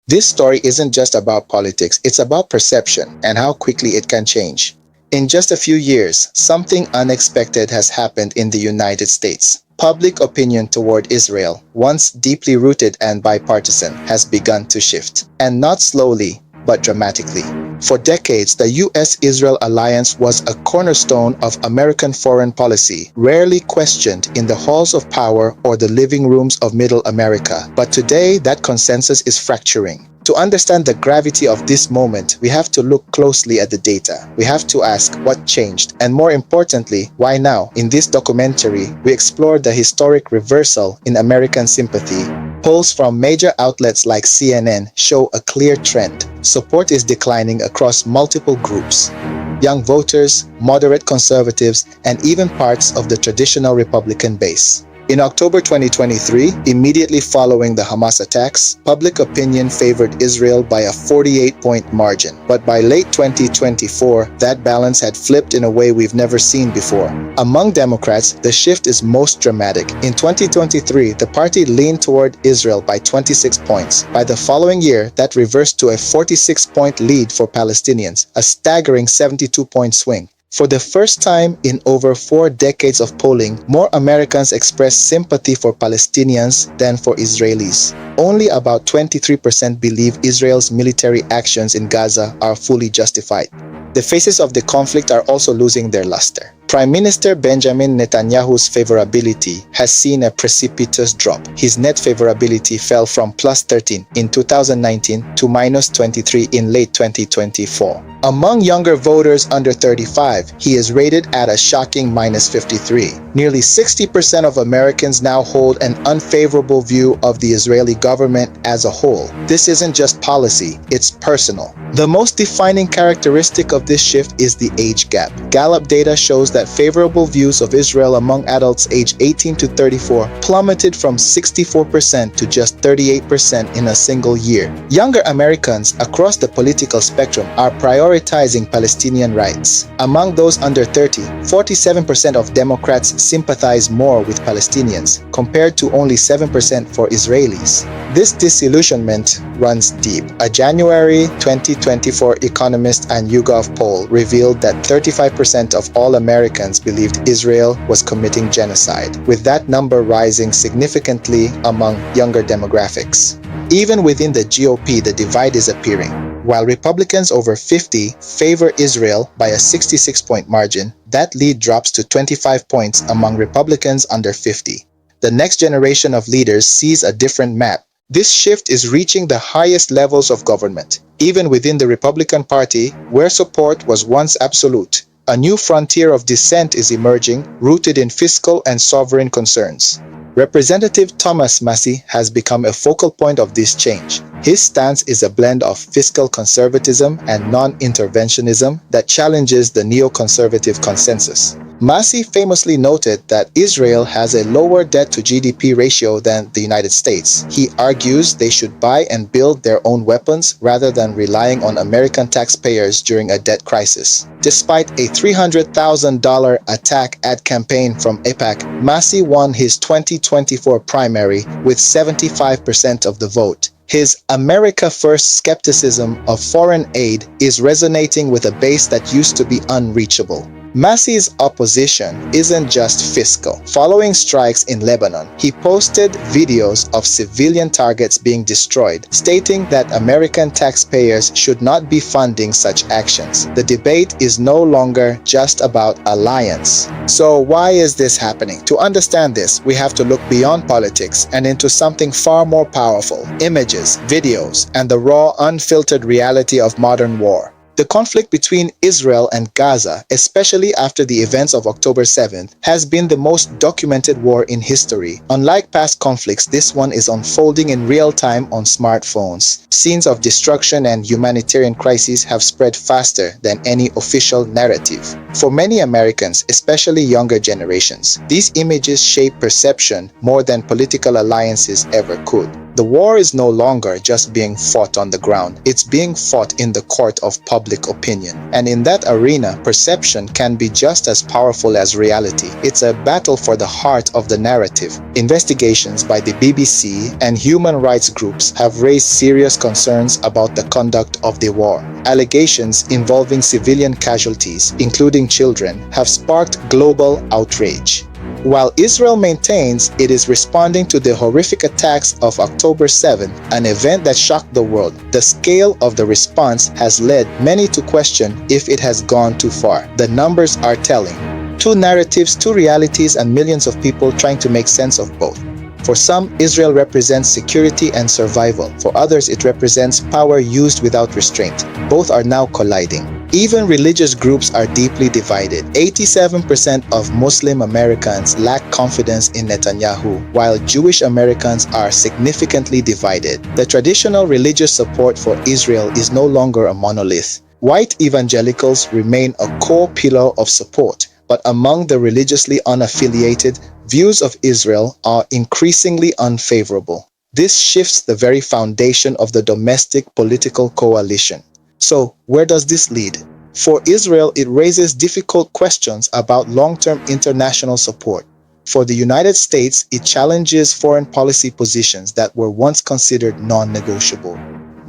This story isn't just about politics, it's about perception and how quickly it can change. In just a few years, something unexpected has happened in the United States. Public opinion toward Israel, once deeply rooted and bipartisan, has begun to shift. And not slowly, but dramatically. For decades, the U.S. Israel alliance was a cornerstone of American foreign policy, rarely questioned in the halls of power or the living rooms of Middle America. But today, that consensus is fracturing. To understand the gravity of this moment, we have to look closely at the data. We have to ask what changed, and more importantly, why now? In this documentary, we explore the historic reversal in American sympathy. Polls from major outlets like CNN show a clear trend. Support is declining across multiple groups: young voters, moderate conservatives, and even parts of the traditional Republican base. In October 2023, immediately following the Hamas attacks, public opinion favored Israel by a 48-point margin. But by late 2024, that balance had flipped in a way we've never seen before. Among Democrats, the shift is most dramatic. In 2023, the party leaned toward Israel by 26 points. By the following year, that reversed to a 46-point lead for Palestinians, a staggering 72-point swing. For the first time in over 4 decades of polling, more Americans expressed sympathy for Palestinians than for Israelis. Only about 23% believe Israel's military actions in Gaza are fully justified. The faces of the conflict are also losing their luster. Prime Minister Benjamin Netanyahu's favorability has seen a precipitous drop. His net favorability fell from plus 13 in 2019 to minus 23 in late 2024. Among younger voters under 35, he is rated at a shocking minus 53. Nearly 60% of Americans now hold an unfavorable view of the Israeli government as a whole. This isn't just policy, it's personal. The most defining characteristic of this shift is the age gap. Gallup data shows that favorable views of Israel among adults aged 18 to 34 plummeted from 64% to just 38% in a single year. Younger Americans across the political spectrum are prioritizing Palestinian rights. Among those under 30, 47% of Democrats sympathize more with Palestinians, compared to only 7% for Israelis. This disillusionment runs deep. A January 2024 Economist and YouGov poll revealed that 35% of all Americans believed Israel was committing genocide, with that number rising significantly among younger demographics. Even within the GOP, the divide is appearing. While Republicans over 50 favor Israel by a 66-point margin, that lead drops to 25 points among Republicans under 50. The next generation of leaders sees a different map. This shift is reaching the highest levels of government. Even within the Republican Party, where support was once absolute, a new frontier of dissent is emerging, rooted in fiscal and sovereign concerns. Representative Thomas Massie has become a focal point of this change. His stance is a blend of fiscal conservatism and non-interventionism that challenges the neoconservative consensus. Massie famously noted that Israel has a lower debt-to-GDP ratio than the United States. He argues they should buy and build their own weapons rather than relying on American taxpayers during a debt crisis. Despite a $300,000 attack ad campaign from AIPAC, Massie won his 2024 primary with 75% of the vote. His America First skepticism of foreign aid is resonating with a base that used to be unreachable. Massie's opposition isn't just fiscal. Following strikes in Lebanon, he posted videos of civilian targets being destroyed, stating that American taxpayers should not be funding such actions. The debate is no longer just about alliance. So why is this happening? To understand this, we have to look beyond politics and into something far more powerful: images, videos, and the raw, unfiltered reality of modern war. The conflict between Israel and Gaza, especially after the events of October 7th, has been the most documented war in history. Unlike past conflicts, this one is unfolding in real time on smartphones. Scenes of destruction and humanitarian crises have spread faster than any official narrative. For many Americans, especially younger generations, these images shape perception more than political alliances ever could. The war is no longer just being fought on the ground, it's being fought in the court of public opinion. And in that arena, perception can be just as powerful as reality. It's a battle for the heart of the narrative. Investigations by the BBC and human rights groups have raised serious concerns about the conduct of the war. Allegations involving civilian casualties, including children, have sparked global outrage. While Israel maintains it is responding to the horrific attacks of October 7, an event that shocked the world, the scale of the response has led many to question if it has gone too far. The numbers are telling. Two narratives, two realities, and millions of people trying to make sense of both. For some, Israel represents security and survival. For others, it represents power used without restraint. Both are now colliding. Even religious groups are deeply divided. 87% of Muslim Americans lack confidence in Netanyahu, while Jewish Americans are significantly divided. The traditional religious support for Israel is no longer a monolith. White evangelicals remain a core pillar of support, but among the religiously unaffiliated, views of Israel are increasingly unfavorable. This shifts the very foundation of the domestic political coalition. So, where does this lead? For Israel, it raises difficult questions about long-term international support. For the United States, it challenges foreign policy positions that were once considered non-negotiable.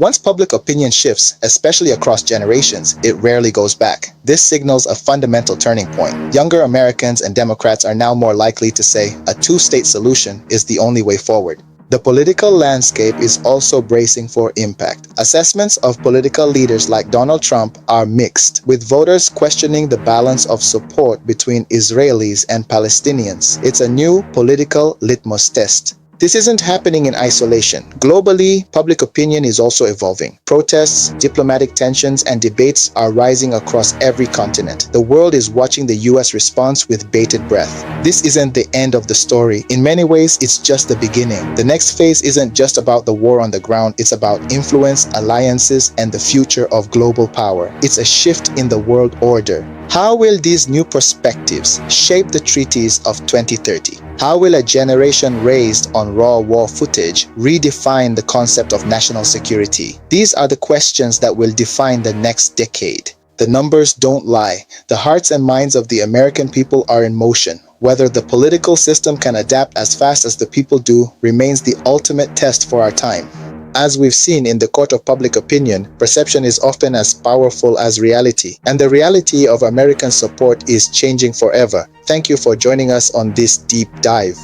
Once public opinion shifts, especially across generations, it rarely goes back. This signals a fundamental turning point. Younger Americans and Democrats are now more likely to say a two-state solution is the only way forward. The political landscape is also bracing for impact. Assessments of political leaders like Donald Trump are mixed, with voters questioning the balance of support between Israelis and Palestinians. It's a new political litmus test. This isn't happening in isolation. Globally, public opinion is also evolving. Protests, diplomatic tensions, and debates are rising across every continent. The world is watching the U.S. response with bated breath. This isn't the end of the story. In many ways, it's just the beginning. The next phase isn't just about the war on the ground. It's about influence, alliances, and the future of global power. It's a shift in the world order. How will these new perspectives shape the treaties of 2030? How will a generation raised on raw war footage redefine the concept of national security? These are the questions that will define the next decade. The numbers don't lie. The hearts and minds of the American people are in motion. Whether the political system can adapt as fast as the people do remains the ultimate test for our time. As we've seen in the court of public opinion, perception is often as powerful as reality, and the reality of American support is changing forever. Thank you for joining us on this deep dive.